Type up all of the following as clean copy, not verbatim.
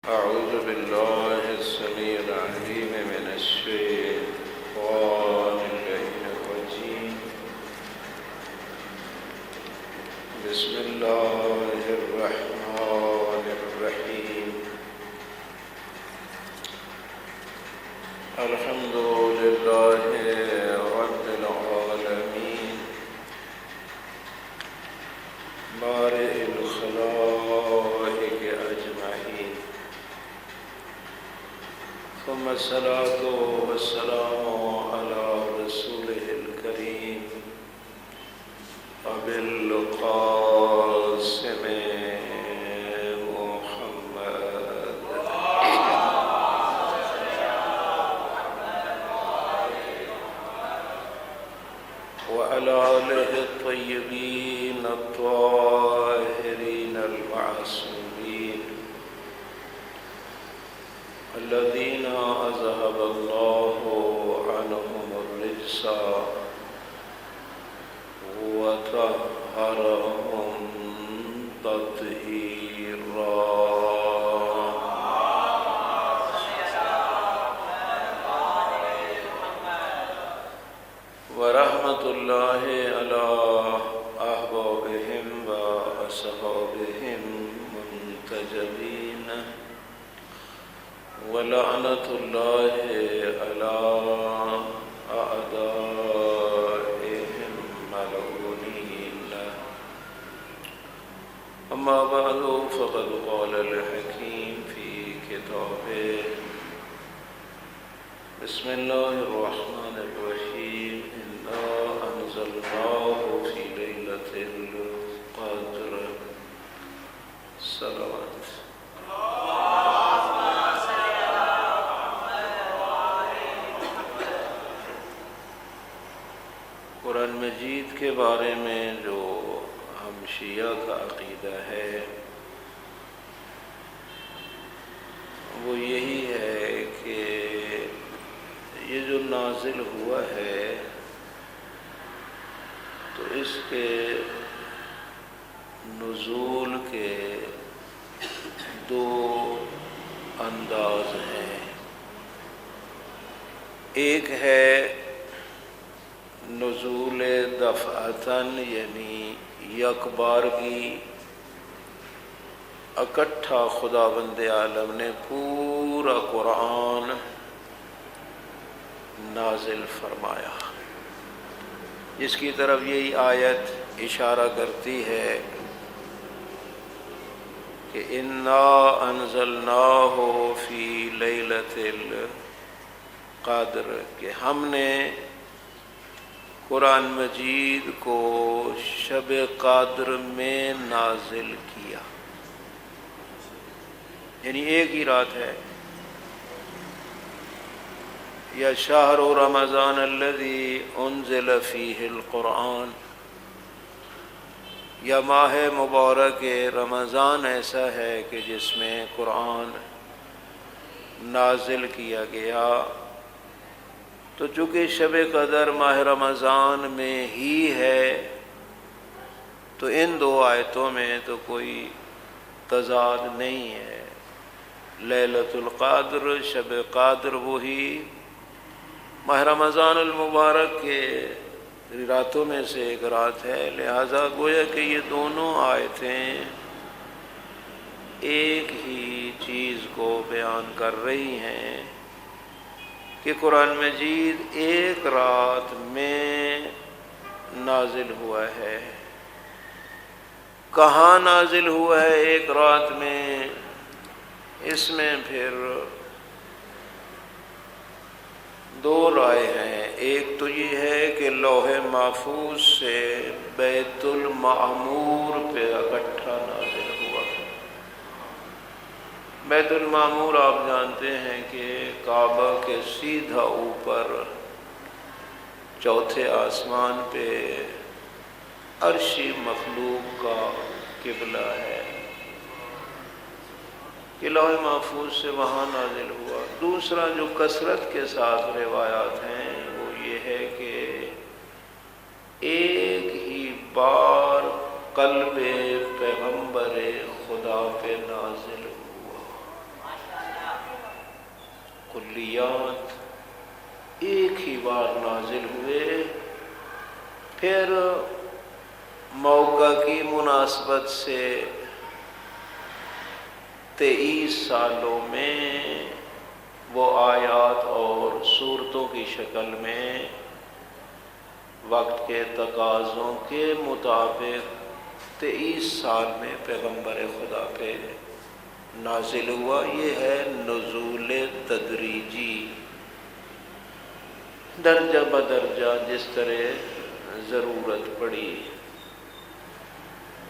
أعوذ بالله السميع العليم من الشيطان اللعين الرجيم. بسم الله الرحمن الرحيم. الحمد لله رب العالمين بارئ الخلائق أجمعين، ثم الصلاة والسلام على رسوله الكريم أبي القاسم محمد وعلى آله الطيبين الطاهرين المعصومين الذين أذهب الله عنهم الرجس وطهرهم تطهيرا. ورحمة الله على أحبابهم وأصحابهم منتجبين، ولعنة الله على أعدائهم ملعونين. أما بعد، فقد قال الحكيم في كتابه: بسم الله الرحمن الرحيم. إنا أنزلناه في ليلة القدر. صلوات. قرآن مجید کے بارے میں جو ہم شیعہ کا عقیدہ ہے وہ یہی ہے کہ یہ جو نازل ہوا ہے تو اس کے نزول کے دو انداز ہیں. ایک ہے نزول دفعتاً، یعنی یک بارگی اکٹھا خداوند عالم نے پورا قرآن نازل فرمایا، جس کی طرف یہی آیت اشارہ کرتی ہے کہ انا انزلناہ فی لیلۃ القدر، کہ ہم نے قرآن مجید کو شب قدر میں نازل کیا، یعنی ایک ہی رات ہے. یا شہر رمضان الذی انزل فیہ القرآن، یا ماہ مبارک رمضان ایسا ہے کہ جس میں قرآن نازل کیا گیا. تو چونکہ شب قدر ماہ رمضان میں ہی ہے تو ان دو آیتوں میں تو کوئی تضاد نہیں ہے. لیلۃ القدر، شب قدر وہی ماہ رمضان المبارک کے راتوں میں سے ایک رات ہے. لہذا گویا کہ یہ دونوں آیتیں ایک ہی چیز کو بیان کر رہی ہیں کہ قرآن مجید ایک رات میں نازل ہوا ہے. کہاں نازل ہوا ہے ایک رات میں؟ اس میں پھر دو رائے ہیں. ایک تو یہ ہے کہ لوح محفوظ سے بیت المعمور پہ اکٹھا نازل ہوا. بیت المعمور آپ جانتے ہیں کہ کعبہ کے سیدھا اوپر چوتھے آسمان پہ عرشی مخلوق کا قبلہ ہے، کہ لوح محفوظ سے وہاں نازل ہوا. دوسرا جو کثرت کے ساتھ روایات ہیں وہ یہ ہے کہ ایک ہی بار قلب پیغمبر خدا پہ نازل ہوا. کلیات ایک ہی بار نازل ہوئے، پھر موقع کی مناسبت سے 23 سالوں میں وہ آیات اور صورتوں کی شکل میں وقت کے تقاضوں کے مطابق 23 سال میں پیغمبر خدا پہ نازل ہوا۔ یہ ہے نزول تدریجی، درجہ بدرجہ جس طرح ضرورت پڑی۔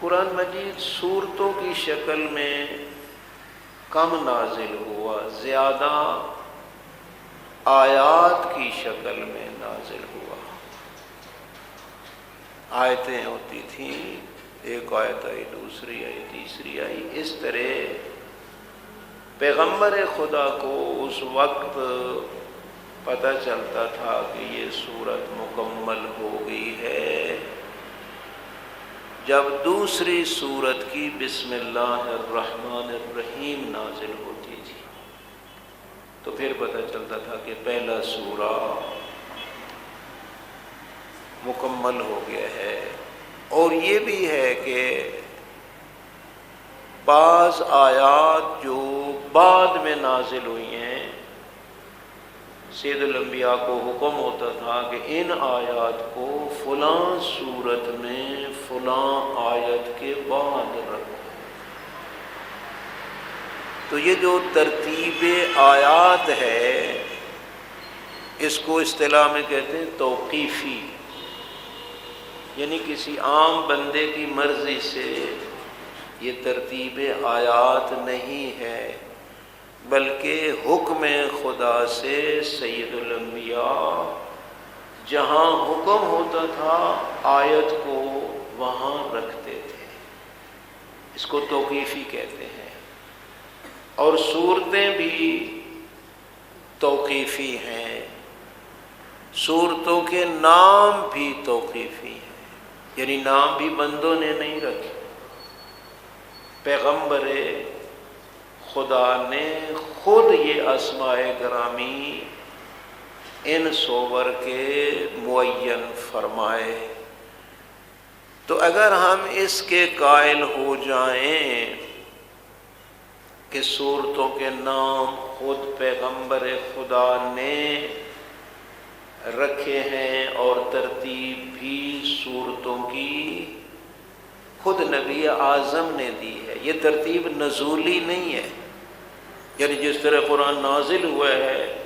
قرآن مجید صورتوں کی شکل میں کم نازل ہوا، زیادہ آیات کی شکل میں نازل ہوا۔ آیتیں ہوتی تھیں، ایک آیت آئی، دوسری آئی، تیسری آئی، اس طرح پیغمبر خدا کو اس وقت پتہ چلتا تھا کہ یہ سورت مکمل ہو گئی ہے جب دوسری سورت کی بسم اللہ الرحمن الرحیم نازل ہوتی تھی، تو پھر پتہ چلتا تھا کہ پہلا سورہ مکمل ہو گیا ہے۔ اور یہ بھی ہے کہ بعض آیات جو بعد میں نازل ہوئی ہیں، سید الانبیاء کو حکم ہوتا تھا کہ ان آیات کو فلاں سورت میں فلاں آیت کے بعد رکھو۔ تو یہ جو ترتیب آیات ہے، اس کو اصطلاح میں کہتے ہیں توقیفی، یعنی کسی عام بندے کی مرضی سے یہ ترتیب آیات نہیں ہے، بلکہ حکم خدا سے سید الانبیاء جہاں حکم ہوتا تھا آیت کو وہاں رکھتے تھے، اس کو توقیفی کہتے ہیں۔ اور صورتیں بھی توقیفی ہیں، صورتوں کے نام بھی توقیفی ہیں، یعنی نام بھی بندوں نے نہیں رکھے، پیغمبر خدا نے خود یہ اسماء گرامی ان صور کے معین فرمائے۔ تو اگر ہم اس کے قائل ہو جائیں کہ صورتوں کے نام خود پیغمبر خدا نے رکھے ہیں اور ترتیب بھی صورتوں کی خود نبی اعظم نے دی ہے، یہ ترتیب نزولی نہیں ہے، یعنی جس طرح قرآن نازل ہوا ہے،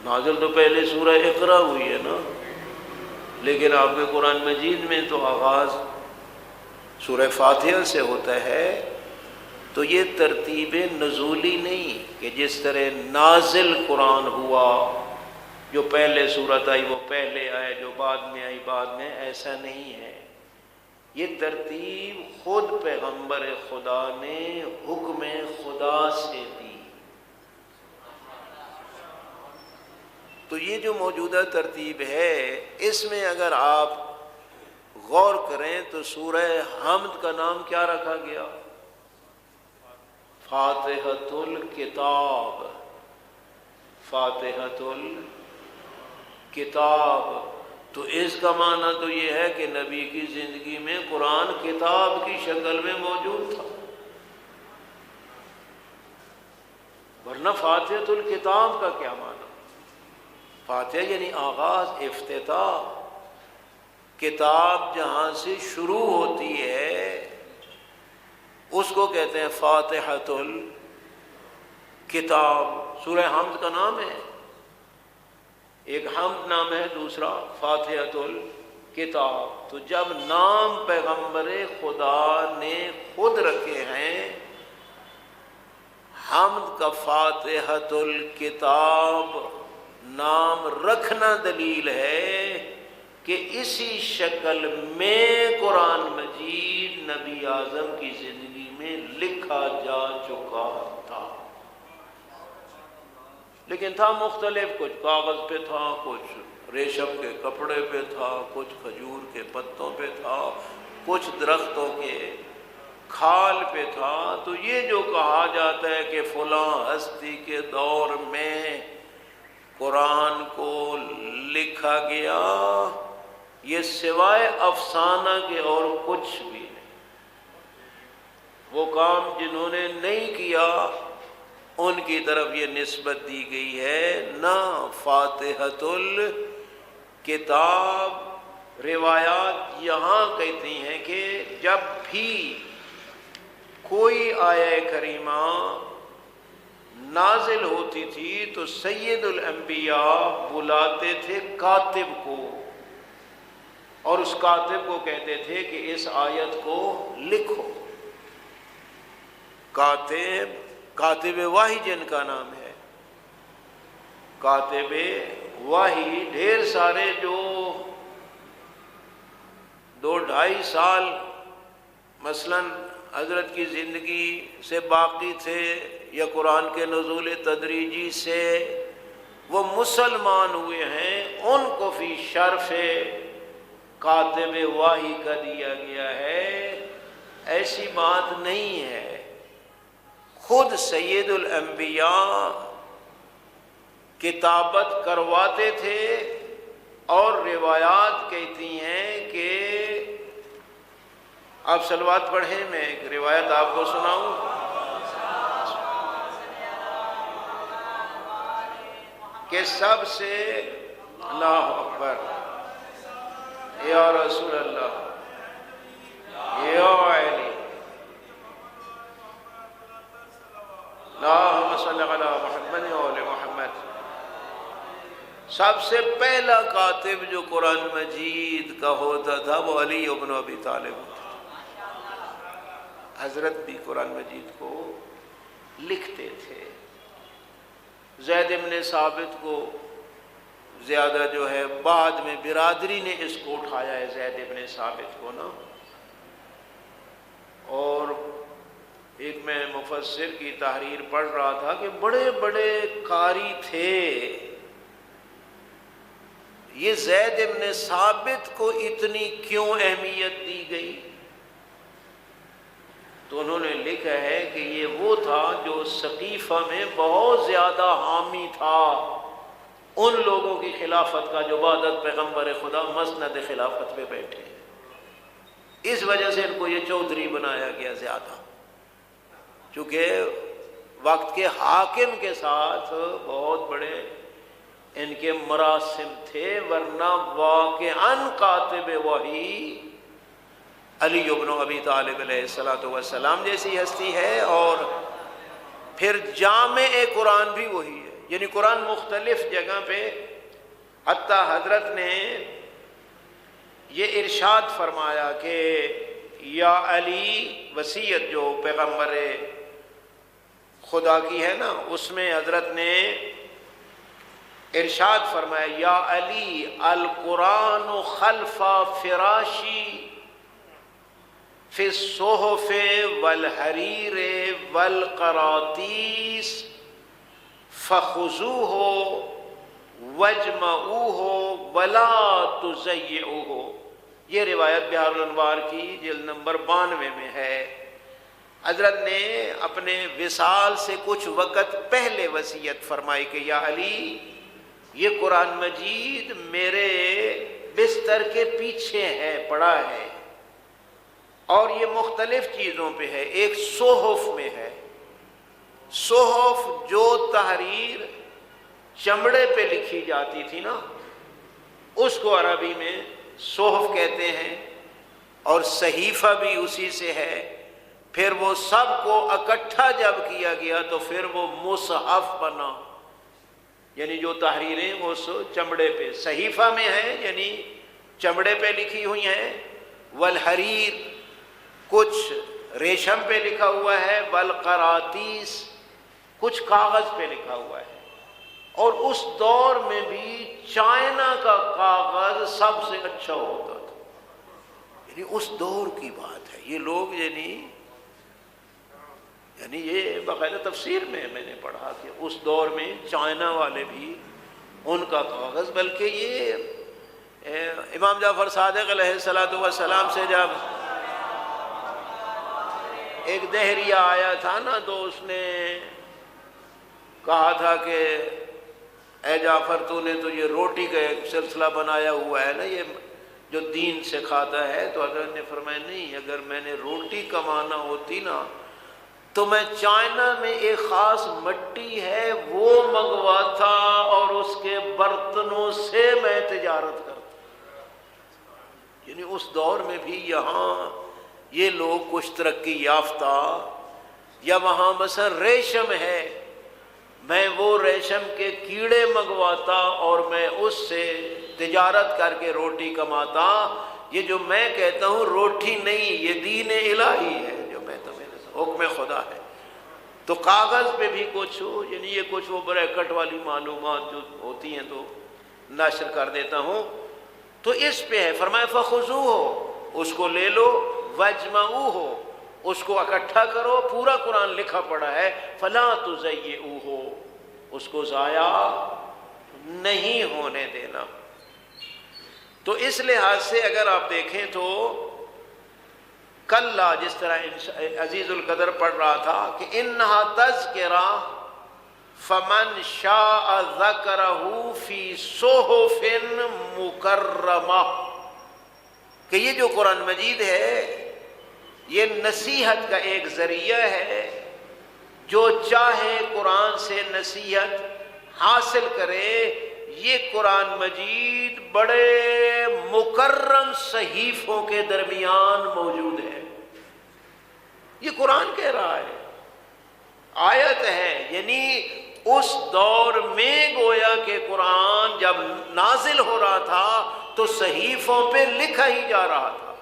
نازل تو پہلے سورہ اقرا ہوئی ہے نا، لیکن آپ کے قرآن مجید میں تو آغاز سورہ فاتحہ سے ہوتا ہے۔ تو یہ ترتیب نزولی نہیں کہ جس طرح نازل قرآن ہوا، جو پہلے سورت آئی وہ پہلے آئے، جو بعد میں آئی بعد میں، ایسا نہیں ہے۔ یہ ترتیب خود پیغمبر خدا نے حکم خدا سے دی۔ تو یہ جو موجودہ ترتیب ہے، اس میں اگر آپ غور کریں تو سورہ حمد کا نام کیا رکھا گیا؟ فاتحۃ الکتاب، فاتحۃ الکتاب۔ تو اس کا معنی تو یہ ہے کہ نبی کی زندگی میں قرآن کتاب کی شکل میں موجود تھا، ورنہ فاتحۃ الکتاب کا کیا معنی؟ فاتحہ یعنی آغاز، افتتاح، کتاب جہاں سے شروع ہوتی ہے اس کو کہتے ہیں فاتحۃ الکتاب۔ سورہ حمد کا نام ہے، ایک حمد نام ہے، دوسرا فاتحۃ الکتاب۔ تو جب نام پیغمبر خدا نے خود رکھے ہیں، حمد کا فاتحۃ الکتاب نام رکھنا دلیل ہے کہ اسی شکل میں قرآن مجید نبی اعظم کی زندگی میں لکھا جا چکا تھا، لیکن تھا مختلف، کچھ کاغذ پہ تھا، کچھ ریشم کے کپڑے پہ تھا، کچھ کھجور کے پتوں پہ تھا، کچھ درختوں کے کھال پہ تھا۔ تو یہ جو کہا جاتا ہے کہ فلاں ہستی کے دور میں قرآن کو لکھا گیا یہ سوائے افسانہ کے اور کچھ بھی نہیں۔ وہ کام جنہوں نے نہیں کیا ان کی طرف یہ نسبت دی گئی ہے۔ نہ فاتحۃ الکتاب، روایات یہاں کہتی ہیں کہ جب بھی کوئی آیہ کریمہ نازل ہوتی تھی تو سید الانبیاء بلاتے تھے کاتب کو، اور اس کاتب کو کہتے تھے کہ اس آیت کو لکھو۔ کاتب وحی جن کا نام ہے، کاتب وحی ڈھیر سارے جو 2-2.5 سال مثلاً حضرت کی زندگی سے باقی تھے یا قرآن کے نزول تدریجی سے وہ مسلمان ہوئے ہیں، ان کو فی شرف کاتب وحی کا دیا گیا ہے۔ ایسی بات نہیں ہے، خود سید الانبیاء کتابت کرواتے تھے، اور روایات کہتی ہیں کہ آپ صلوات پڑھیں، میں ایک روایت آپ کو سناؤں۔ کہ سب سے اللہ اکبر یا رسول اللہ یا علی اللہم صلی علی محمد و آل محمد، سب سے پہلا کاتب جو قرآن مجید کا ہوتا تھا وہ علی ابن ابی طالب ہوتا تھا۔ حضرت بھی قرآن مجید کو لکھتے تھے۔ زید بن ثابت کو زیادہ جو ہے بعد میں برادری نے اس کو اٹھایا ہے، زید بن ثابت کو نا۔ اور ایک میں مفسر کی تحریر پڑھ رہا تھا کہ بڑے بڑے قاری تھے، یہ زید بن ثابت کو اتنی کیوں اہمیت دی گئی؟ تو انہوں نے لکھا ہے کہ یہ وہ تھا جو سقیفہ میں بہت زیادہ حامی تھا ان لوگوں کی خلافت کا جو بعد پیغمبر خدا مسند خلافت پہ بیٹھے ہیں، اس وجہ سے ان کو یہ چودھری بنایا گیا زیادہ، چونکہ وقت کے حاکم کے ساتھ بہت بڑے ان کے مراسم تھے، ورنہ واقعاً کاتب وحی علی ابن ابی طالب علیہ السلام جیسی ہستی ہے، اور پھر جامع قرآن بھی وہی ہے، یعنی قرآن مختلف جگہ پہ، حتیٰ حضرت نے یہ ارشاد فرمایا کہ یا علی، وصیت جو پیغمبر خدا کی ہے نا، اس میں حضرت نے ارشاد فرمایا یا علی القرآن خلف فراشی فی الصحف والحریر والقراطیس فخذوہ واجمعوہ ولا تضیعوہ۔ یہ روایت بحار الانوار کی جلد نمبر 92 میں ہے۔ حضرت نے اپنے وصال سے کچھ وقت پہلے وصیت فرمائی کہ یا علی، یہ قرآن مجید میرے بستر کے پیچھے ہے، پڑا ہے، اور یہ مختلف چیزوں پہ ہے۔ ایک صحف میں ہے، صحف جو تحریر چمڑے پہ لکھی جاتی تھی نا، اس کو عربی میں صحف کہتے ہیں، اور صحیفہ بھی اسی سے ہے۔ پھر وہ سب کو اکٹھا جب کیا گیا تو پھر وہ مصحف بنا، یعنی جو تحریریں وہ چمڑے پہ صحیفہ میں ہیں، یعنی چمڑے پہ لکھی ہوئی ہیں، والحریر کچھ ریشم پہ لکھا ہوا ہے، والقراطیس کچھ کاغذ پہ لکھا ہوا ہے۔ اور اس دور میں بھی چائنا کا کاغذ سب سے اچھا ہوتا تھا، یعنی اس دور کی بات ہے۔ یہ لوگ یعنی یہ باقاعدہ تفسیر میں نے پڑھا کہ اس دور میں چائنا والے بھی ان کا کاغذ، بلکہ یہ امام جعفر صادق علیہ السلام سے جب ایک دہریہ آیا تھا نا، تو اس نے کہا تھا کہ اے جعفر تو نے تو یہ روٹی کا ایک سلسلہ بنایا ہوا ہے نا، یہ جو دین سے کھاتا ہے. تو حضرت نے فرمایا نہیں، اگر میں نے روٹی کمانا ہوتی نا تو میں چائنا میں ایک خاص مٹی ہے وہ منگواتا اور اس کے برتنوں سے میں تجارت کرتا. یعنی اس دور میں بھی یہاں یہ لوگ کچھ ترقی یافتہ، یا وہاں مثلا ریشم ہے، میں وہ ریشم کے کیڑے منگواتا اور میں اس سے تجارت کر کے روٹی کماتا. یہ جو میں کہتا ہوں روٹی نہیں، یہ دین الہی ہے جو میں تمہیں حکم خدا ہے. تو کاغذ پہ بھی کچھ ہو، یعنی یہ کچھ وہ بریکٹ والی معلومات جو ہوتی ہیں تو نشر کر دیتا ہوں. تو اس پہ ہے فرمایا فخذوہ، اس کو لے لو، وجمعوہ، اس کو اکٹھا کرو. پورا قرآن لکھا پڑا ہے فلا تضیعوہ، اس کو ضائع نہیں ہونے دینا. تو اس لحاظ سے اگر آپ دیکھیں تو کل جس طرح عزیز القدر پڑھ رہا تھا کہ انہا تذکرہ فمن شاء ذکرہ فی صحف مکرمہ، کہ یہ جو قرآن مجید ہے یہ نصیحت کا ایک ذریعہ ہے. جو چاہے قرآن سے نصیحت حاصل کرے. یہ قرآن مجید بڑے مکرم صحیفوں کے درمیان موجود ہے. یہ قرآن کہہ رہا ہے، آیت ہے. یعنی اس دور میں گویا کہ قرآن جب نازل ہو رہا تھا تو صحیفوں پہ لکھا ہی جا رہا تھا.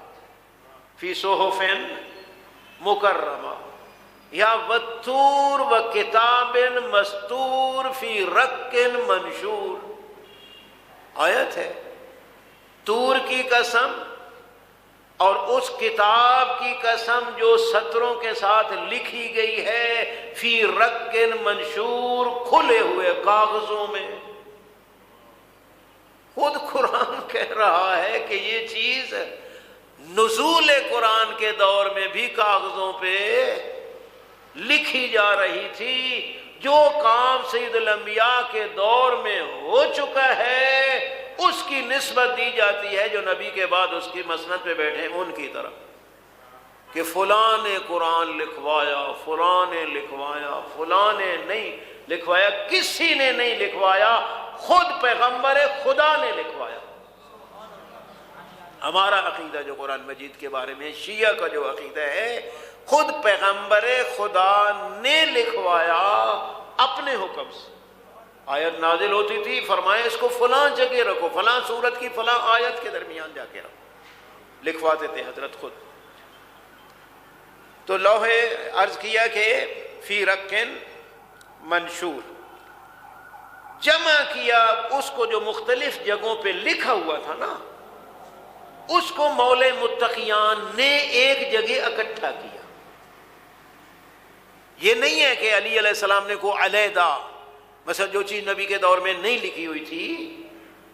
فی صحف مکرمہ، یا والطور وکتاب مستور فی رق منشور. آیت ہے، طور کی قسم اور اس کتاب کی قسم جو سطروں کے ساتھ لکھی گئی ہے، فی رق منشور، کھلے ہوئے کاغذوں میں. خود قرآن کہہ رہا ہے کہ یہ چیز نزول قرآن کے دور میں بھی کاغذوں پہ لکھی جا رہی تھی. جو کام سید الانبیاء کے دور میں ہو چکا ہے اس کی نسبت دی جاتی ہے جو نبی کے بعد اس کی مسند پہ بیٹھے ان کی طرف، کہ فلاں نے قرآن لکھوایا، فلاں نے لکھوایا، فلاں نے نہیں لکھوایا. کسی نے نہیں لکھوایا، خود پیغمبر خدا نے لکھوایا. ہمارا عقیدہ جو قرآن مجید کے بارے میں شیعہ کا جو عقیدہ ہے، خود پیغمبر خدا نے لکھوایا اپنے حکم سے. آیت نازل ہوتی تھی، فرمایا اس کو فلاں جگہ رکھو، فلاں سورت کی فلاں آیت کے درمیان جا کے رکھو، لکھواتے تھے حضرت خود. تو لوح عرض کیا کہ فی رق منشور، جمع کیا اس کو جو مختلف جگہوں پہ لکھا ہوا تھا نا، اس کو مولا متقیان نے ایک جگہ اکٹھا کیا. یہ نہیں ہے کہ علی علیہ السلام نے کو علیحدہ، مثلا جو چیز نبی کے دور میں نہیں لکھی ہوئی تھی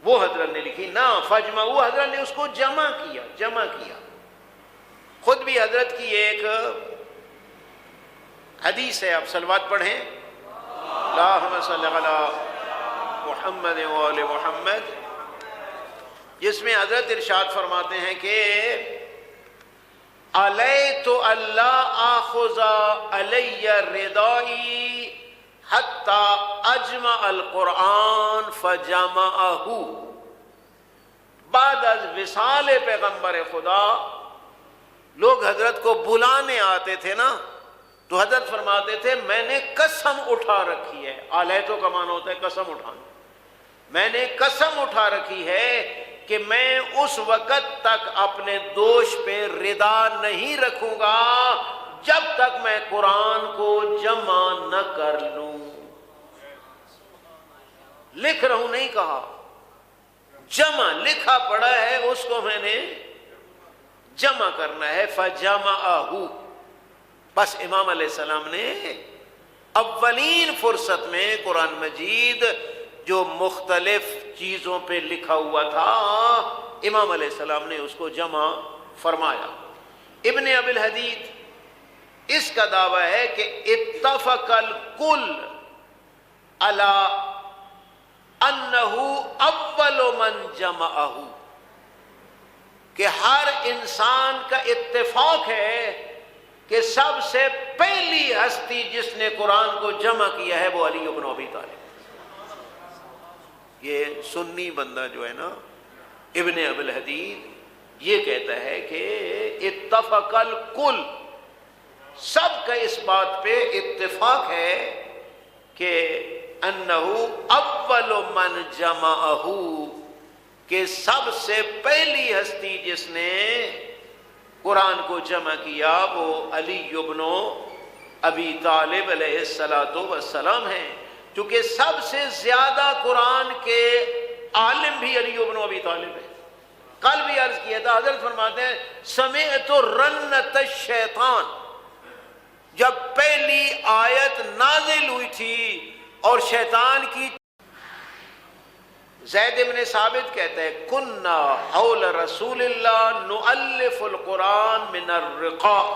وہ حضرت نے لکھی، نہ فجمعوا، حضرت نے اس کو جمع کیا. خود بھی حضرت کی ایک حدیث ہے، آپ صلوات پڑھیں، اللہم صلی علی محمد و آل محمد، جس میں حضرت ارشاد فرماتے ہیں کہ علیت اللہ آخذ علی ردائی حتی اجمع القرآن فجمعہ. بعد از وصال پیغمبر خدا لوگ حضرت کو بلانے آتے تھے نا، تو حضرت فرماتے تھے میں نے قسم اٹھا رکھی ہے. علیتوں کا معنی ہوتا ہے قسم اٹھانا. میں نے قسم اٹھا رکھی ہے کہ میں اس وقت تک اپنے دوش پہ ردا نہیں رکھوں گا جب تک میں قرآن کو جمع نہ کر لوں. لکھ رہا ہوں نہیں کہا، جمع لکھا پڑا ہے اس کو میں نے جمع کرنا ہے. فجمعہ، بس امام علیہ السلام نے اولین فرصت میں قرآن مجید جو مختلف چیزوں پہ لکھا ہوا تھا امام علیہ السلام نے اس کو جمع فرمایا. ابن ابی الحدید اس کا دعویٰ ہے کہ اتفق الکل علی انہو اول من جمعہ، کہ ہر انسان کا اتفاق ہے کہ سب سے پہلی ہستی جس نے قرآن کو جمع کیا ہے وہ علی بن ابی طالب۔ یہ سنی بندہ جو ہے نا ابن ابی الحدید یہ کہتا ہے کہ اتفق الکل، سب کا اس بات پہ اتفاق ہے کہ انہو اول من جمعہ، کہ سب سے پہلی ہستی جس نے قرآن کو جمع کیا وہ علی بن ابی طالب علیہ السلام ہیں، چونکہ سب سے زیادہ قرآن کے عالم بھی علی بن ابی طالب ہے۔ کل بھی عرض کیا تھا، حضرت فرماتے ہیں سمعت رنت الشیطان، جب پہلی آیت نازل ہوئی تھی اور شیطان کی، زید بن ثابت کہتے ہیں کننا حول رسول اللہ نؤلف القرآن من الرقاء،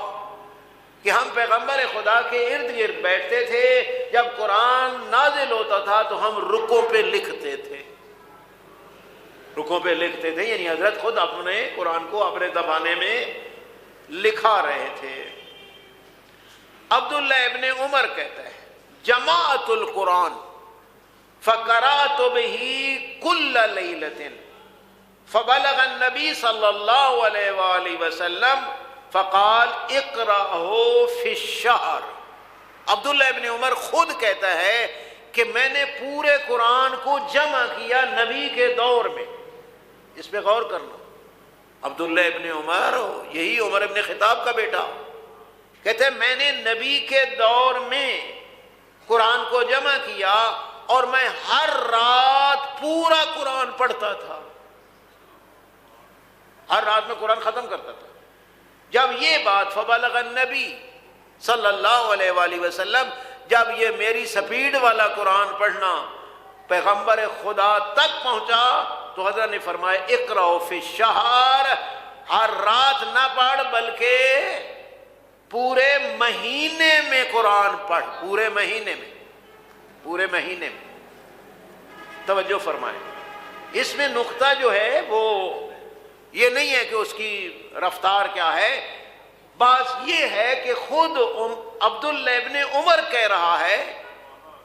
کہ ہم پیغمبر خدا کے ارد گرد بیٹھتے تھے، جب قرآن نازل ہوتا تھا تو ہم رکوں پہ لکھتے تھے، رکوں پہ لکھتے تھے، یعنی حضرت خود اپنے قرآن کو اپنے زبانے میں لکھا رہے تھے۔ عبداللہ ابن عمر کہتا ہے جماعت القرآن فقرأت به كل ليلة فبلغ النبی صلی اللہ علیہ وآلہ وسلم فقال اقرأه في الشهر۔ عبداللہ ابن عمر خود کہتا ہے کہ میں نے پورے قرآن کو جمع کیا نبی کے دور میں۔ اس پہ غور کرنا، عبداللہ ابن عمر یہی عمر ابن خطاب کا بیٹا کہتے ہیں میں نے نبی کے دور میں قرآن کو جمع کیا اور میں ہر رات پورا قرآن پڑھتا تھا، ہر رات میں قرآن ختم کرتا تھا۔ جب یہ بات فبلغ النبی صلی اللہ علیہ وآلہ وسلم، جب یہ میری سپیڈ والا قرآن پڑھنا پیغمبر خدا تک پہنچا تو حضرت نے فرمایا اقرأ فی الشہر، ہر رات نہ پڑھ بلکہ پورے مہینے میں قرآن پڑھ، پورے مہینے میں، پورے مہینے میں۔ توجہ فرمائیں، اس میں نقطہ جو ہے وہ یہ نہیں ہے کہ اس کی رفتار کیا ہے، بات یہ ہے کہ خود عبداللہ ابن عمر کہہ رہا ہے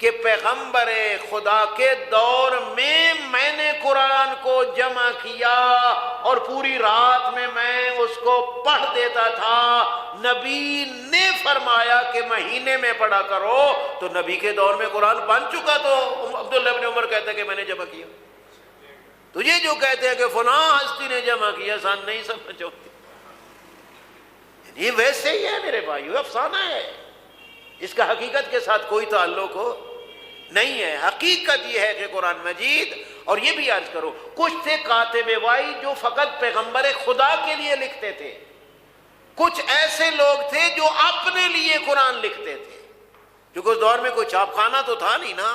کہ پیغمبر خدا کے دور میں نے قرآن کو جمع کیا اور پوری رات میں اس کو پڑھ دیتا تھا، نبی نے فرمایا کہ مہینے میں پڑھا کرو، تو نبی کے دور میں قرآن بن چکا، تو عبداللہ ابن عمر کہتا ہے کہ میں نے جمع کیا۔ تجھے جو کہتے ہیں کہ فلاں ہستی نے جمع کیا سان نہیں سمجھ ہوتی، یہ ویسے ہی ہے میرے بھائیو، افسانہ ہے، اس کا حقیقت کے ساتھ کوئی تعلق ہو نہیں ہے۔ حقیقت یہ ہے کہ قرآن مجید، اور یہ بھی عرض کرو کچھ تھے کاتب وحی جو فقط پیغمبر خدا کے لیے لکھتے تھے، کچھ ایسے لوگ تھے جو اپنے لیے قرآن لکھتے تھے، کیونکہ اس دور میں کوئی چھاپ خانہ تو تھا نہیں نا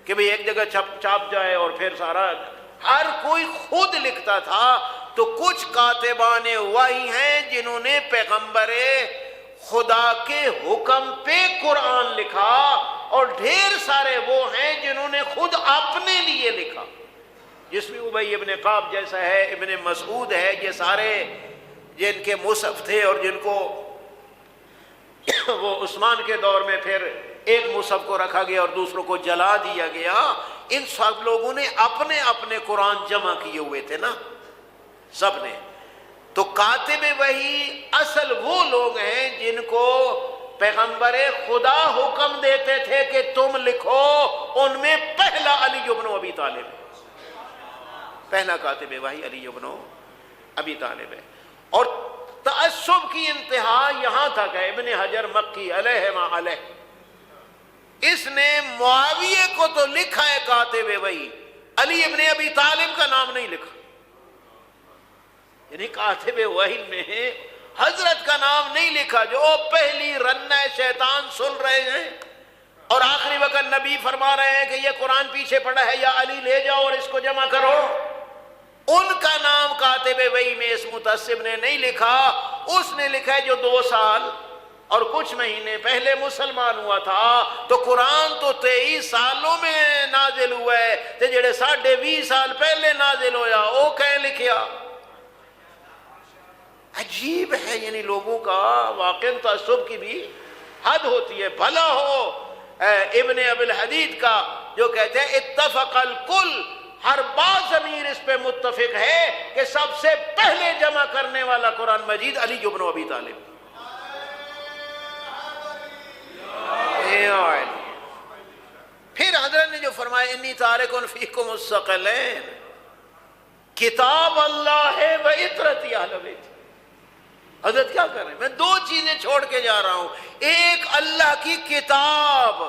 کہ بھئی ایک جگہ چھاپ جائے اور پھر سارا، ہر کوئی خود لکھتا تھا۔ تو کچھ کاتبان وحی ہیں جنہوں نے پیغمبر خدا کے حکم پہ قرآن لکھا، اور ڈھیر سارے وہ ہیں جنہوں نے خود اپنے لیے لکھا، جس میں ابی ابن کعب جیسا ہے، ابن مسعود ہے، یہ سارے جن کے مصحف تھے اور جن کو وہ عثمان کے دور میں پھر ایک مصحف کو رکھا گیا اور دوسروں کو جلا دیا گیا، ان سب لوگوں نے اپنے اپنے قرآن جمع کیے ہوئے تھے نا سب نے۔ تو کاتب وحی اصل وہ لوگ ہیں جن کو پیغمبر خدا حکم دیتے تھے کہ تم لکھو، ان میں پہلا علی بن ابی طالب ہے، پہلا کاتب وحی علی بن ابی طالب ہے۔ اور تعصب کی انتہا یہاں تک ہے، ابن حجر مکی علیہ ما علیہ، اس نے معاویہ کو تو لکھا ہے کاتب وحی، علی ابن ابی طالب کا نام نہیں لکھا، یعنی کاتب وحی میں حضرت کا نام نہیں لکھا، جو پہلی رنہ شیطان سن رہے ہیں اور آخری وقت نبی فرما رہے ہیں کہ یہ قرآن پیچھے پڑا ہے یا علی لے جاؤ اور اس کو جمع کرو، ان کا نام کاتب وحی میں اس متعصب نے نہیں لکھا۔ اس نے لکھا ہے جو 2 سال اور کچھ مہینے پہلے مسلمان ہوا تھا، تو قرآن تو 23 سالوں میں نازل نازل ہوا ہے تے جڑے 20.5 سال پہلے نازل ہویا او کہیں لکھیا. عجیب ہے، یعنی لوگوں کا واقعی تعصب کی بھی حد ہوتی ہے. بھلا ہو ابن ابی الحدید کا جو کہتے ہیں اتفق الکل، ہر بات ضمیر اس پہ متفق ہے کہ سب سے پہلے جمع کرنے والا قرآن مجید علی بن ابی طالب. پھر حضرت نے جو فرمایا انی تارک فیکم الثقلین، کتاب اللہ ہے و اطرتی اہل بیت. حضرت کیا کر رہے ہیں؟ میں 2 چیزیں چھوڑ کے جا رہا ہوں. ایک اللہ کی کتاب،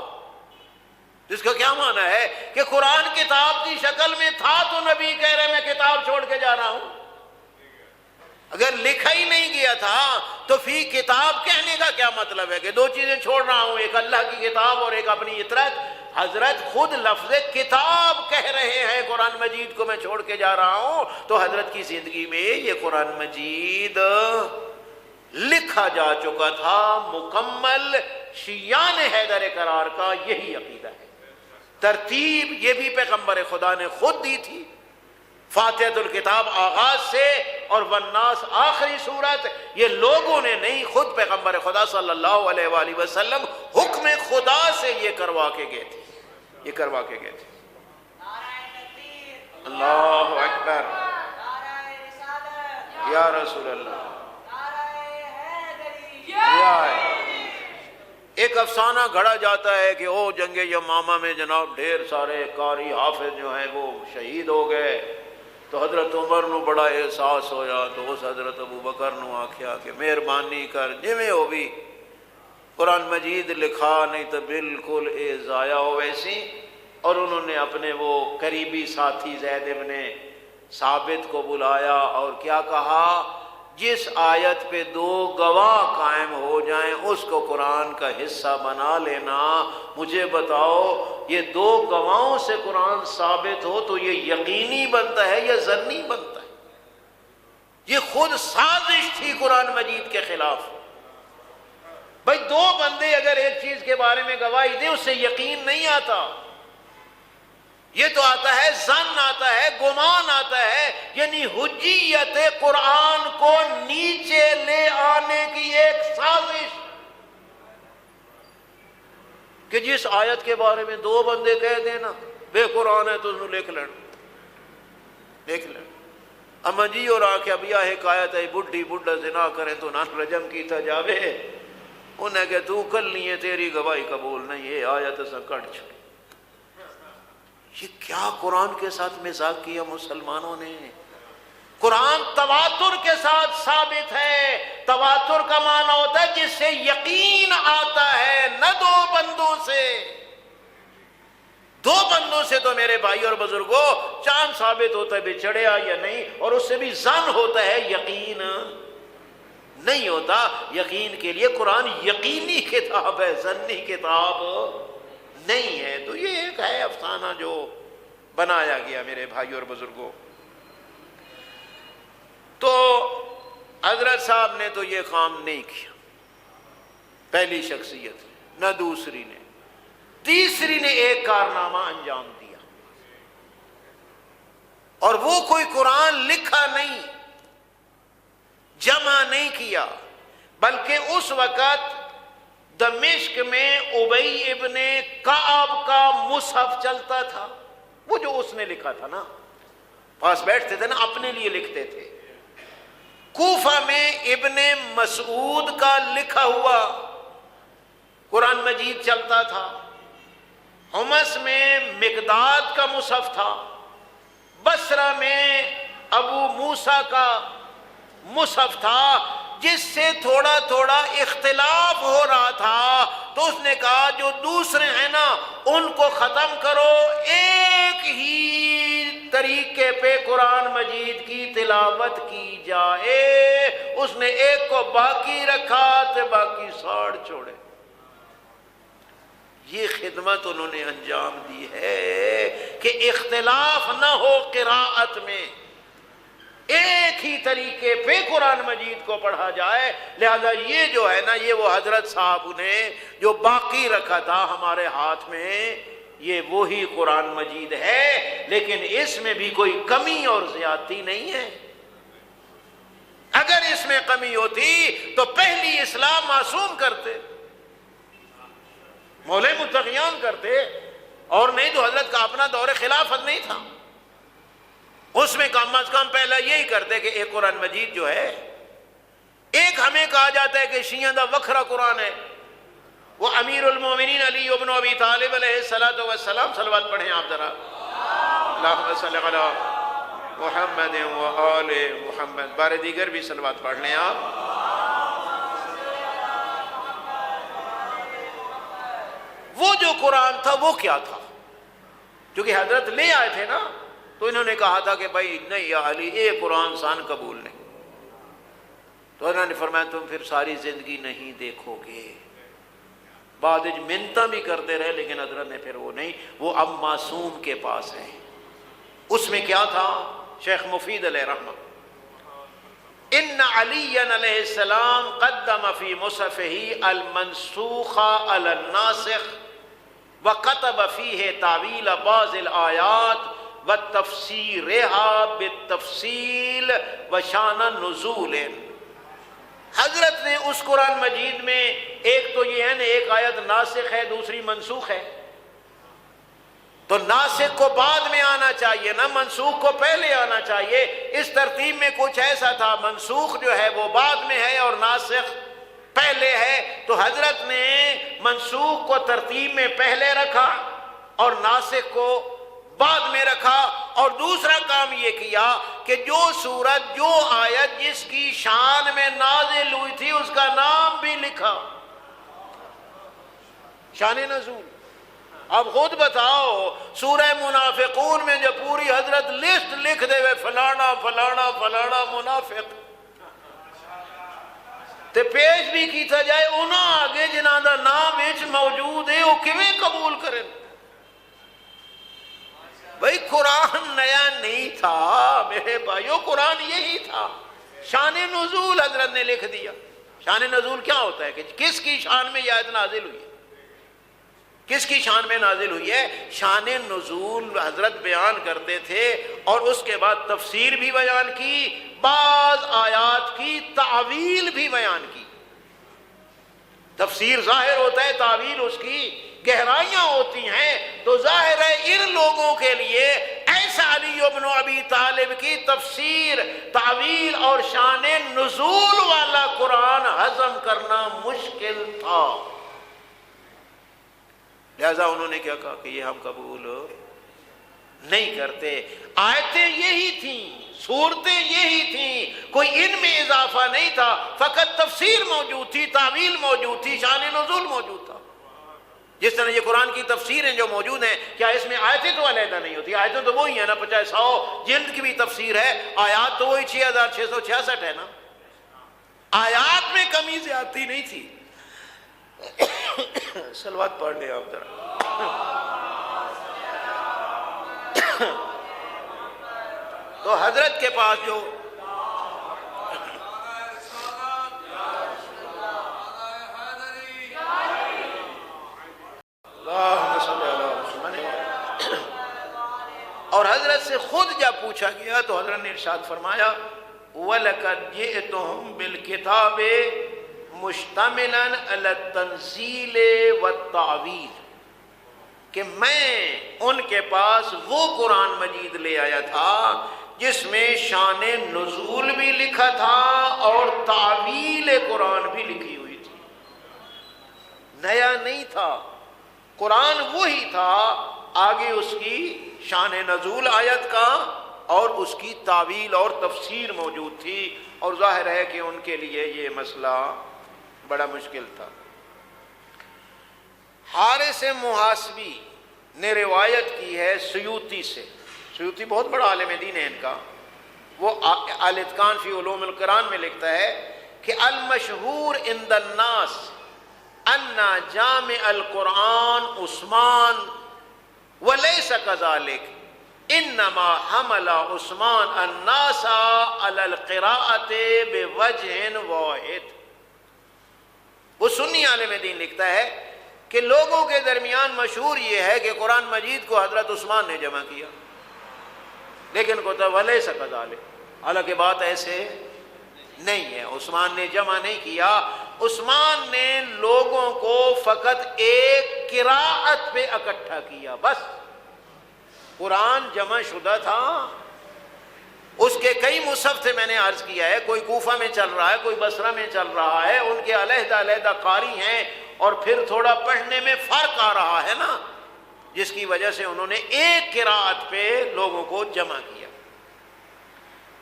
جس کا کیا معنی ہے کہ قرآن کتاب کی شکل میں تھا تو نبی کہہ رہے میں کتاب چھوڑ کے جا رہا ہوں. اگر لکھا ہی نہیں گیا تھا تو فی کتاب کہنے کا کیا مطلب ہے کہ 2 چیزیں چھوڑ رہا ہوں، ایک اللہ کی کتاب اور ایک اپنی اطرت. حضرت خود لفظ کتاب کہہ رہے ہیں قرآن مجید کو میں چھوڑ کے جا رہا ہوں. تو حضرت کی زندگی میں یہ قرآن مجید لکھا جا چکا تھا مکمل. شیعان حیدر قرار کا یہی عقیدہ ہے. ترتیب یہ بھی پیغمبر خدا نے خود دی تھی، فاتحۃ الکتاب آغاز سے اور والناس آخری صورت. یہ لوگوں نے نہیں، خود پیغمبر خدا صلی اللہ علیہ وآلہ وسلم حکم خدا سے یہ کروا کے گئے تھے. یہ کروا کے گئے تھے. اللہ اکبر، یا رسول اللہ. ایک افسانہ گھڑا جاتا ہے کہ او جنگ یمامہ میں جناب ڈھیر سارے قاری حافظ جو ہیں وہ شہید ہو گئے. تو حضرت عمر نو بڑا احساس ہویا تو اس حضرت ابو بکر نو آکھیا کہ مہربانی کر جویں ہو بھی قرآن مجید لکھا، نہیں تو بالکل اے ضائع ہو ویسی. اور انہوں نے اپنے وہ قریبی ساتھی زید ابن ثابت کو بلایا اور کیا کہا، جس آیت پہ 2 گواہ قائم ہو جائیں اس کو قرآن کا حصہ بنا لینا. مجھے بتاؤ یہ 2 گواہوں سے قرآن ثابت ہو تو یہ یقینی بنتا ہے یا ظنی بنتا ہے؟ یہ خود سازش تھی قرآن مجید کے خلاف. بھائی 2 بندے اگر ایک چیز کے بارے میں گواہی دیں اس سے یقین نہیں آتا، یہ تو آتا ہے ظن، آتا ہے گمان، آتا ہے. یعنی حجیت قرآن کو نیچے لے آنے کی ایک سازش کہ جس آیت کے بارے میں 2 بندے کہہ دینا بے قرآن ہے تو اس کو لکھ لینا. اما جی اور آ کے اب یہ حکایت ہے بڈھی بڈھا زنا کریں تو نہ رجم کیتا جاوے. انہیں کہ تو کل نہیں ہے تیری گواہی قبول نہیں ہے، آیت سے کٹ چھوڑ. یہ کیا قرآن کے ساتھ مزاح کیا مسلمانوں نے؟ قرآن تواتر کے ساتھ ثابت ہے. تواتر کا معنی ہوتا ہے جس سے یقین آتا ہے، نہ 2 بندوں سے. 2 بندوں سے تو میرے بھائی اور بزرگوں چاند ثابت ہوتا ہے بچڑیا یا نہیں، اور اس سے بھی ظن ہوتا ہے، یقین نہیں ہوتا. یقین کے لیے قرآن یقینی کتاب ہے، ظنی کتاب نہیں ہے. تو یہ ایک ہے افسانہ جو بنایا گیا میرے بھائی اور بزرگوں. تو حضرت صاحب نے تو یہ کام نہیں کیا، پہلی شخصیت، نہ دوسری نے. تیسری نے ایک کارنامہ انجام دیا، اور وہ کوئی قرآن لکھا نہیں، جمع نہیں کیا، بلکہ اس وقت دمشق میں ابی ابن کعب کا مصحف چلتا تھا. وہ جو اس نے لکھا تھا نا، پاس بیٹھتے تھے نا، اپنے لیے لکھتے تھے. کوفہ میں ابن مسعود کا لکھا ہوا قرآن مجید چلتا تھا. حمص میں مقداد کا مصحف تھا. بصرہ میں ابو موسیٰ کا مصحف تھا، جس سے تھوڑا تھوڑا اختلاف ہو رہا تھا. تو اس نے کہا جو دوسرے ہیں نا ان کو ختم کرو، ایک ہی طریقے پہ قرآن مجید کی تلاوت کی جائے. اس نے ایک کو باقی رکھا تو باقی 60 چھوڑے. یہ خدمت انہوں نے انجام دی ہے کہ اختلاف نہ ہو قراءت میں، ایک ہی طریقے پہ قرآن مجید کو پڑھا جائے. لہذا یہ جو ہے نا، یہ وہ حضرت صاحب نے جو باقی رکھا تھا ہمارے ہاتھ میں یہ وہی قرآن مجید ہے، لیکن اس میں بھی کوئی کمی اور زیادتی نہیں ہے۔ اگر اس میں کمی ہوتی تو پہلی اصلاح معصوم کرتے، مولے متقیان کرتے، اور نہیں تو حضرت کا اپنا دور خلافت نہیں تھا، اس میں کم از کم پہلا یہی کرتے کہ ایک قرآن مجید جو ہے، ایک ہمیں کہا جاتا ہے کہ شیعہ دا وکھرا قرآن ہے، وہ امیر المومنین علی ابن ابی طالب علیہ السلام، صلوات پڑھیں آپ ذرا، اللہم صلی علی محمد و آل محمد، بار دیگر بھی صلوات پڑھ لیں آپ۔ وہ جو قرآن تھا وہ کیا تھا؟ جو کہ حضرت لے آئے تھے نا، تو انہوں نے کہا تھا کہ بھائی نہیں یا علی، ایک قرآن سان قبول نہیں۔ تو انہوں نے فرمایا تم پھر ساری زندگی نہیں دیکھو گے۔ بعد منتیں بھی کرتے رہے، لیکن حضرت نے پھر وہ نہیں، وہ اب معصوم کے پاس ہے۔ اس میں کیا تھا؟ شیخ مفید علیہ رحمہ، ان علی علیہ السلام قدم فی مصحفہ المنسوخ علی الناسخ وکتب فیہ تعویل بعض الآیات وتفسیرها بالتفصیل وشان النزول۔ حضرت نے اس قرآن مجید میں ایک تو یہ ہے نا، ایک آیت ناسخ ہے، دوسری منسوخ ہے، تو ناسخ کو بعد میں آنا چاہیے نا، منسوخ کو پہلے آنا چاہیے۔ اس ترتیب میں کچھ ایسا تھا، منسوخ جو ہے وہ بعد میں ہے اور ناسخ پہلے ہے، تو حضرت نے منسوخ کو ترتیب میں پہلے رکھا اور ناسخ کو بعد میں رکھا، اور دوسرا کام یہ کیا کہ جو سورت، جو آیت جس کی شان میں نازل ہوئی تھی اس کا نام بھی لکھا، شان نزول۔ اب خود بتاؤ، سورہ منافقون میں جو پوری حضرت لسٹ لکھ دے ہوئے فلانا فلانا فلانا منافق، تے پیش بھی کیتا جائے انہاں آگے جنہاں دا نام وچ موجود ہے، وہ کیویں قبول کریں؟ بھئی قرآن نیا نہیں تھا میرے بھائیو، قرآن یہی تھا۔ شان نزول حضرت نے لکھ دیا۔ شان نزول کیا ہوتا ہے کہ کس کی شان میں یہ آیت نازل ہوئی ہے، کس کی شان میں نازل ہوئی ہے؟ شان نزول حضرت بیان کرتے تھے، اور اس کے بعد تفسیر بھی بیان کی، بعض آیات کی تعویل بھی بیان کی۔ تفسیر ظاہر ہوتا ہے، تعویل اس کی گہرائیاں ہوتی ہیں، تو ظاہر ہے ان لوگوں کے لیے ایسا علی ابن ابی طالب کی تفسیر، تعویل اور شان نزول والا قرآن ہضم کرنا مشکل تھا، لہذا انہوں نے کیا کہا کہ یہ ہم قبول نہیں کرتے۔ آیتیں یہی تھیں، صورتیں یہی تھیں، کوئی ان میں اضافہ نہیں تھا، فقط تفسیر موجود تھی، تعویل موجود تھی، شان نزول موجود تھا۔ جس طرح یہ قرآن کی تفسیریں جو موجود ہیں، کیا اس میں آیتیں تو علیحدہ نہیں ہوتی؟ آیتیں تو وہی ہیں نا، 50-100 جلد کی بھی تفسیر ہے، آیات تو وہی 6666 ہے نا، آیات میں کمی زیادتی نہیں تھی۔ صلوات پڑھ لیں آپ ذرا۔ تو حضرت کے پاس جو اور حضرت سے خود جب پوچھا گیا تو حضرت نے ارشاد فرمایا وَلَقَدْ جِئْتُهُم بِالْكِتَابِ مُشْتَمِلًا عَلَى التَّنزِيلِ وَالتَّعْوِيلِ، کہ میں ان کے پاس وہ قرآن مجید لے آیا تھا جس میں شان نزول بھی لکھا تھا اور تعویل قرآن بھی لکھی ہوئی تھی۔ نیا نہیں تھا، قرآن وہی تھا، آگے اس کی شان نزول آیت کا اور اس کی تعویل اور تفسیر موجود تھی، اور ظاہر ہے کہ ان کے لیے یہ مسئلہ بڑا مشکل تھا۔ حارث محاسبی نے روایت کی ہے سیوطی سے، سیوطی بہت بڑا عالم دین ہے ان کا، وہ الاتقان فی علوم القرآن میں لکھتا ہے کہ المشہور عند الناس ان جامع القرآن عثمان ولیس کذالک انما حمل عثمان الناس علی القراءۃ بوجہ واحد۔ وہ سنی عالم دین لکھتا ہے کہ لوگوں کے درمیان مشہور یہ ہے کہ قرآن مجید کو حضرت عثمان نے جمع کیا، لیکن کہتا ولیس کذالک، حالانکہ بات ایسے نہیں ہے، عثمان نے جمع نہیں کیا، عثمان نے لوگوں کو فقط ایک قراءت پہ اکٹھا کیا، بس۔ قرآن جمع شدہ تھا، اس کے کئی مصحف تھے، میں نے عرض کیا ہے، کوئی کوفہ میں چل رہا ہے، کوئی بصرہ میں چل رہا ہے، ان کے علیحدہ علیحدہ قاری ہیں، اور پھر تھوڑا پڑھنے میں فرق آ رہا ہے نا، جس کی وجہ سے انہوں نے ایک قراءت پہ لوگوں کو جمع کیا۔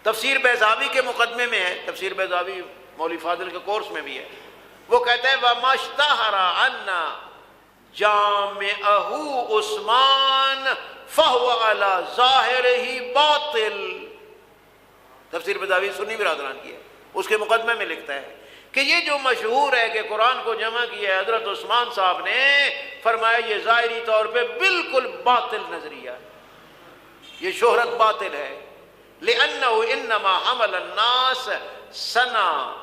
تفسیر بیضاوی کے مقدمے میں ہے، تفسیر بیضاوی مولوی فاضل کے کورس میں بھی ہے، وہ کہتا ہے وَمَا اشْتَهَرَ عَنَّا جَامِعَهُ عثمان فَهُوَ عَلَى ظَاهِرِهِ باطل۔ تفسیر بیضاوی سنی برادران کی ہے، اس کے مقدمے میں لکھتا ہے کہ یہ جو مشہور ہے کہ قرآن کو جمع کیا ہے حضرت عثمان صاحب نے، فرمایا یہ ظاہری طور پہ بالکل باطل نظریہ ہے، یہ شہرت باطل ہے، لِأَنَّهُ إِنَّمَا حَمَلَ النَّاسَ سَنَةَ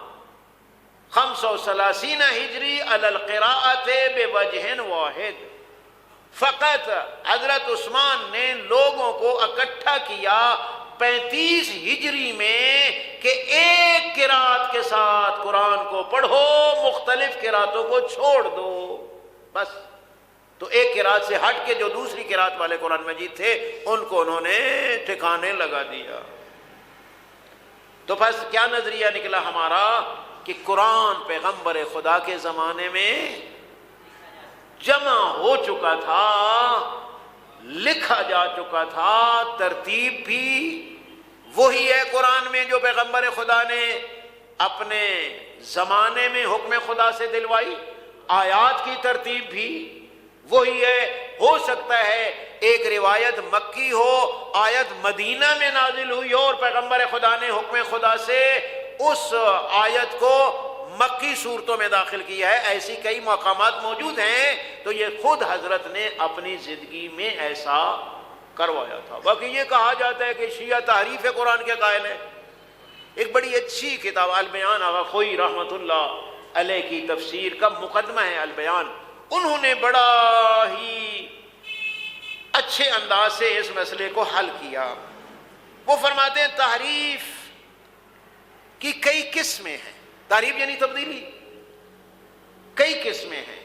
35 ہجری علی القراءة بوجہ واحد۔ فقط حضرت عثمان نے لوگوں کو اکٹھا کیا 35 ہجری میں کہ ایک قراءت کے ساتھ قرآن کو پڑھو، مختلف قراءتوں کو چھوڑ دو، بس۔ تو ایک قراءت سے ہٹ کے جو دوسری قراءت والے قرآن مجید تھے ان کو انہوں نے ٹھکانے لگا دیا۔ تو بس کیا نظریہ نکلا ہمارا کہ قرآن پیغمبر خدا کے زمانے میں جمع ہو چکا تھا، لکھا جا چکا تھا، ترتیب بھی وہی ہے قرآن میں جو پیغمبر خدا نے اپنے زمانے میں حکم خدا سے دلوائی، آیات کی ترتیب بھی وہی ہے۔ ہو سکتا ہے ایک روایت مکی ہو، آیت مدینہ میں نازل ہوئی ہو اور پیغمبر خدا نے حکم خدا سے اس آیت کو مکی صورتوں میں داخل کیا ہے، ایسی کئی مقامات موجود ہیں، تو یہ خود حضرت نے اپنی زندگی میں ایسا کروایا تھا۔ باقی یہ کہا جاتا ہے کہ شیعہ تحریف قرآن کے قائل ہیں۔ ایک بڑی اچھی کتاب البیان آغا خوئی رحمت اللہ علیہ کی تفسیر کا مقدمہ ہے البیان، انہوں نے بڑا ہی اچھے انداز سے اس مسئلے کو حل کیا۔ وہ فرماتے ہیں تحریف کی کئی قسمیں ہیں، تحریف یعنی تبدیلی، کئی قسمیں ہیں۔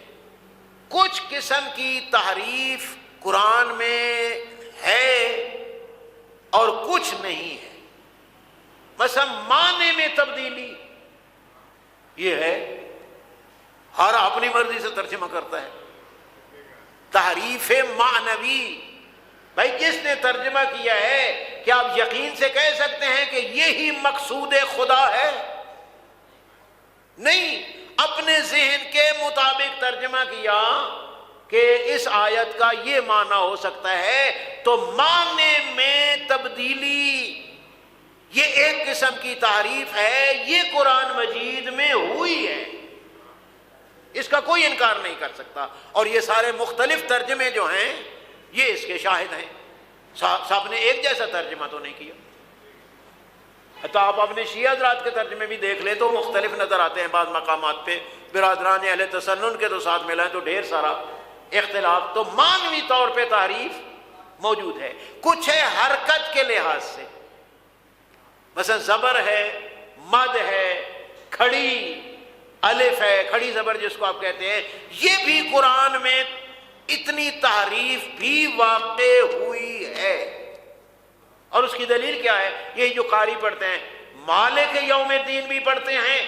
کچھ قسم کی تحریف قرآن میں ہے اور کچھ نہیں ہے۔ مثلا معنی میں تبدیلی یہ ہے، ہر اپنی مرضی سے ترجمہ کرتا ہے۔ تحریف معنوی، بھائی جس نے ترجمہ کیا ہے کیا آپ یقین سے کہہ سکتے ہیں کہ یہی مقصود خدا ہے؟ نہیں، اپنے ذہن کے مطابق ترجمہ کیا کہ اس آیت کا یہ معنی ہو سکتا ہے، تو معنی میں تبدیلی یہ ایک قسم کی تعریف ہے، یہ قرآن مجید میں ہوئی ہے، اس کا کوئی انکار نہیں کر سکتا۔ اور یہ سارے مختلف ترجمے جو ہیں یہ اس کے شاہد ہیں، سب نے ایک جیسا ترجمہ تو نہیں کیا۔ حتیٰ آپ اپنے شیعہ حضرات کے ترجمے بھی دیکھ لیں تو مختلف نظر آتے ہیں، بعض مقامات پہ برادران اہل تسنن کے تو ساتھ ملائیں تو ڈھیر سارا اختلاف۔ تو معنوی طور پہ تعریف موجود ہے، کچھ ہے حرکت کے لحاظ سے، مثلا زبر ہے، مد ہے، کھڑی الف ہے، کھڑی زبر جس کو آپ کہتے ہیں، یہ بھی قرآن میں اتنی تعریف بھی واقع ہوئی ہے۔ اور اس کی دلیل کیا ہے؟ یہ جو قاری پڑھتے ہیں، مالک یوم الدین بھی پڑھتے ہیں،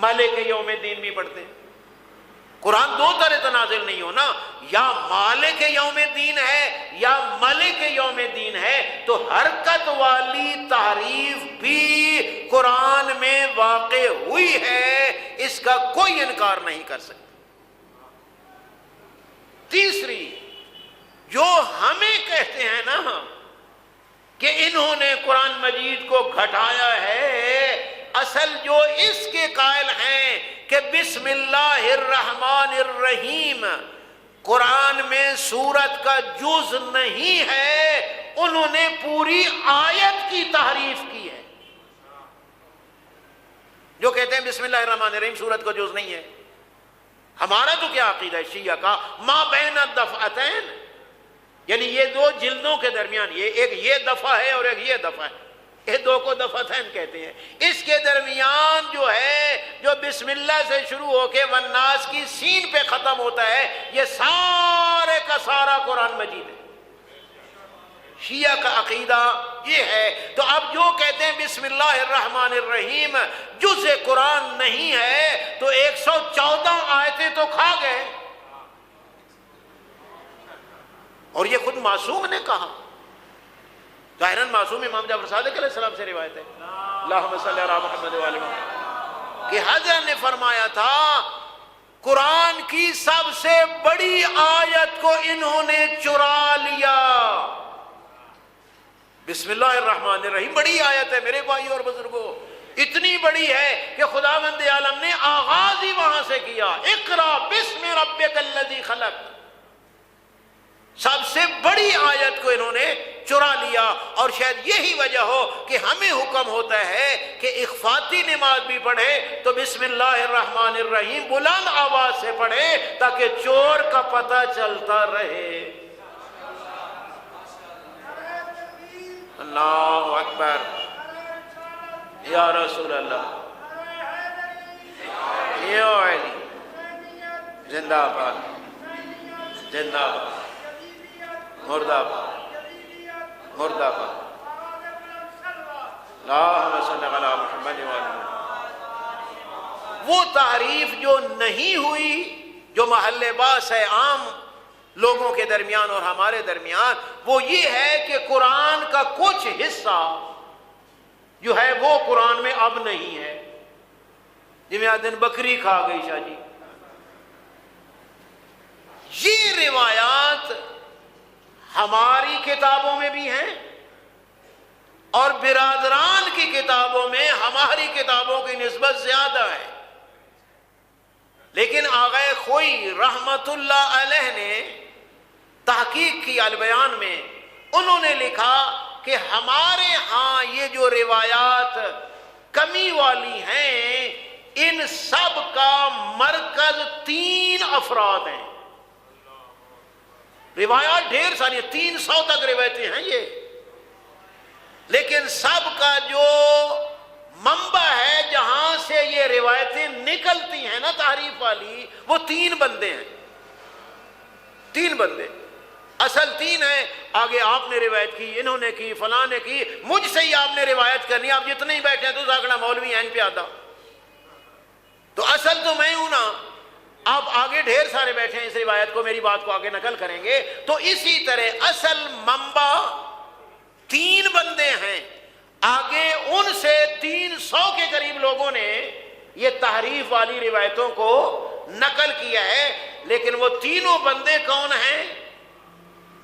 ملک یوم الدین بھی پڑھتے ہیں۔ قرآن دو طرح نازل نہیں ہونا، یا مالک یوم الدین ہے یا ملک یوم الدین ہے، تو حرکت والی تعریف بھی قرآن میں واقع ہوئی ہے، اس کا کوئی انکار نہیں کر سکتا۔ تیسری جو ہمیں کہتے ہیں نا کہ انہوں نے قرآن مجید کو گھٹایا ہے، اصل جو اس کے قائل ہیں کہ بسم اللہ الرحمن الرحیم قرآن میں سورت کا جز نہیں ہے، انہوں نے پوری آیت کی تحریف کی ہے۔ جو کہتے ہیں بسم اللہ الرحمن الرحیم سورت کا جز نہیں ہے، ہمارا تو کیا عقیدہ ہے شیعہ کا؟ ما بین الدفعتین، یعنی یہ دو جلدوں کے درمیان، ایک یہ دفعہ ہے اور ایک یہ دفعہ ہے، یہ دو کو دفعتین کہتے ہیں، اس کے درمیان جو ہے، جو بسم اللہ سے شروع ہو کے والناس کی سین پہ ختم ہوتا ہے، یہ سارے کا سارا قرآن مجید ہے۔ شیعہ کا عقیدہ یہ ہے۔ تو اب جو کہتے ہیں بسم اللہ الرحمن الرحیم جز قرآن نہیں ہے، تو 114 آیتیں تو کھا گئے، اور یہ خود معصوم نے کہا، ظاہراً معصوم امام جعفر صادق علیہ السلام سے روایت ہے، اللہم صلی علی محمد وآل محمد، کہ حضرت نے فرمایا تھا قرآن کی سب سے بڑی آیت کو انہوں نے چرا لیا۔ بسم اللہ الرحمن الرحیم بڑی آیت ہے میرے بھائی اور بزرگوں، اتنی بڑی ہے کہ خداوند عالم نے آغاز ہی وہاں سے کیا، اقرا بسم ربک الذی خلق، سب سے بڑی آیت کو انہوں نے چرا لیا۔ اور شاید یہی وجہ ہو کہ ہمیں حکم ہوتا ہے کہ اخفاتی نماز بھی پڑھے تو بسم اللہ الرحمن الرحیم بلند آواز سے پڑھے تاکہ چور کا پتہ چلتا رہے۔ اللہ اکبر، یا رسول اللہ، یا علی، زندہ باد، زندہ باد، مردہ باد، مردہ باد، اللہم صلی علی محمد وآلہ محمد۔ وہ تعریف جو نہیں ہوئی، جو محل باس ہے عام لوگوں کے درمیان اور ہمارے درمیان، وہ یہ ہے کہ قرآن کا کچھ حصہ جو ہے وہ قرآن میں اب نہیں ہے، جمعہ دن بکری کھا گئی شاہ جی۔ یہ روایات ہماری کتابوں میں بھی ہیں اور برادران کی کتابوں میں ہماری کتابوں کی نسبت زیادہ ہے، لیکن آغا خوئی رحمت اللہ علیہ نے تحقیق کی البیان میں، انہوں نے لکھا کہ ہمارے ہاں یہ جو روایات کمی والی ہیں، ان سب کا مرکز 3 افراد ہیں۔ روایات ڈھیر ساری، 300 تک روایتیں ہیں یہ، لیکن سب کا جو منبع ہے جہاں سے یہ روایتیں نکلتی ہیں نا تحریف والی، وہ 3 بندے ہیں، 3 بندے، اصل 3 ہیں۔ آگے آپ نے روایت کی، انہوں نے کی، فلاں نے کی، مجھ سے ہی آپ نے روایت کرنی، آپ جتنے ہی بیٹھے ہیں تو ساکڑا مولوی ہیں پہ آتا، تو اصل تو میں ہوں نا، آپ آگے ڈھیر سارے بیٹھے ہیں اس روایت کو، میری بات کو آگے نقل کریں گے۔ تو اسی طرح اصل منبع 3 بندے ہیں، آگے ان سے 300 کے قریب لوگوں نے یہ تحریف والی روایتوں کو نقل کیا ہے، لیکن وہ تینوں بندے کون ہیں؟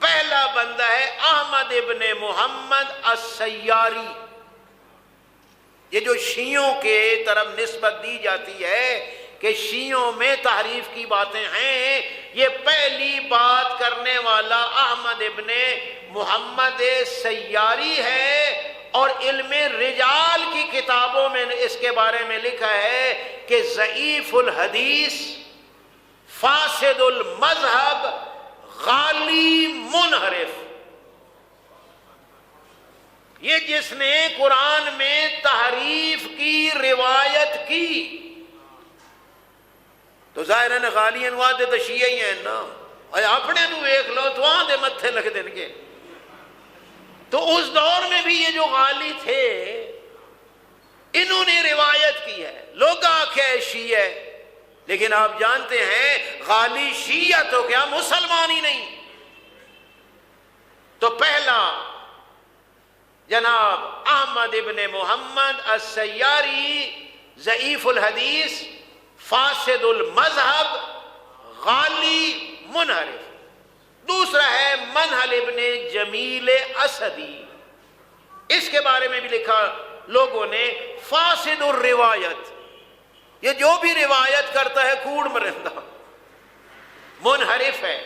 پہلا بندہ ہے احمد ابن محمد السیاری، یہ جو شیعوں کے طرف نسبت دی جاتی ہے کہ شیعوں میں تحریف کی باتیں ہیں، یہ پہلی بات کرنے والا احمد ابن محمد سیاری ہے، اور علم رجال کی کتابوں میں اس کے بارے میں لکھا ہے کہ ضعیف الحدیث، فاسد المذہب، غالی منحرف۔ یہ جس نے قرآن میں تحریف کی روایت کی، تو ظاہراً غالیاں وعدے تو شیعہ ہی ہیں نا، اور اپنے نو ایک لو تو آدھے متھے لگ دیں گے۔ تو اس دور میں بھی یہ جو غالی تھے انہوں نے روایت کی ہے، لوگ آکھے شیعہ، لیکن آپ جانتے ہیں غالی شیعہ تو کیا مسلمان ہی نہیں۔ تو پہلا جناب احمد ابن محمد السیاری، ضعیف الحدیث، فاسد المذہب، غالی منحرف۔ دوسرا ہے منہل ابن جمیل اسدی، اس کے بارے میں بھی لکھا لوگوں نے، فاسد الروایت، یہ جو بھی روایت کرتا ہے کوڑ مرندہ، منحرف ہے۔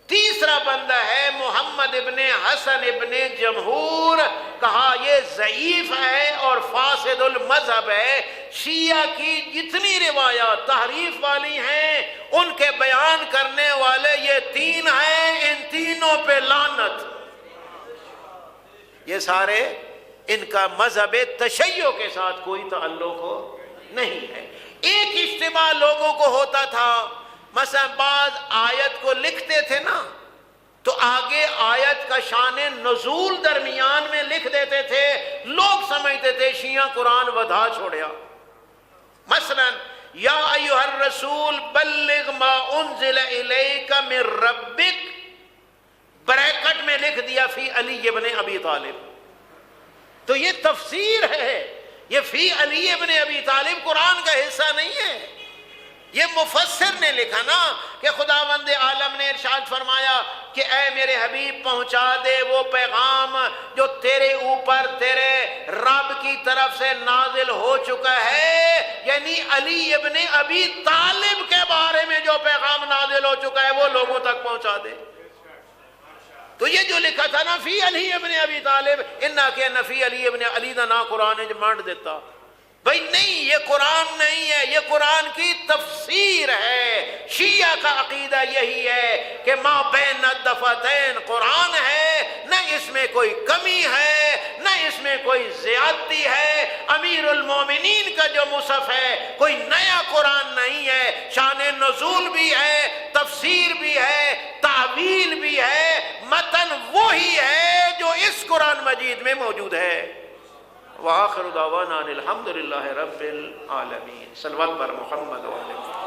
تیسرا بندہ ہے محمد ابن حسن ابن جمہور، کہا یہ ضعیف ہے اور فاسد المذہب ہے۔ شیعہ کی جتنی روایات تحریف والی ہیں ان کے بیان کرنے والے یہ تین ہیں، ان تینوں پہ لعنت۔ یہ سارے ان کا مذہب تشیع کے ساتھ کوئی تعلق نہیں ہے۔ ایک اشتباہ لوگوں کو ہوتا تھا، مثلا بعض آیت کو لکھتے تھے نا تو آگے آیت کا شان نزول درمیان میں لکھ دیتے تھے، لوگ سمجھتے تھے شیعہ قرآن ودھا چھوڑیا۔ مثلا یا ایھا الرسول بلغ ما انزل الیک من ربک، بریکٹ میں لکھ دیا فی علی ابن ابی طالب، تو یہ تفسیر ہے، یہ فی علی ابن ابی طالب قرآن کا حصہ نہیں ہے۔ یہ مفسر نے لکھا نا کہ خداوند عالم نے ارشاد فرمایا کہ اے میرے حبیب پہنچا دے وہ پیغام جو تیرے اوپر تیرے رب کی طرف سے نازل ہو چکا ہے، یعنی علی ابن ابی طالب کے بارے میں جو پیغام نازل ہو چکا ہے وہ لوگوں تک پہنچا دے۔ تو یہ جو لکھا تھا نا فی علی ابن ابی طالب، انہا کہ نفی علی ابن علی دا نا قرآن جو مانڈ دیتا، بھئی نہیں، یہ قرآن نہیں ہے، یہ قرآن کی تفسیر ہے۔ شیعہ کا عقیدہ یہی ہے کہ ما بین الدفتین قرآن ہے، نہ اس میں کوئی کمی ہے نہ اس میں کوئی زیادتی ہے۔ امیر المومنین کا جو مصحف ہے کوئی نیا قرآن نہیں ہے، شان نزول بھی ہے، تفسیر بھی ہے، تعویل بھی ہے، متن وہی ہے جو اس قرآن مجید میں موجود ہے۔ وآخر دعوانا الحمدللہ رب العالمین۔ صلوات پر محمد و علیہ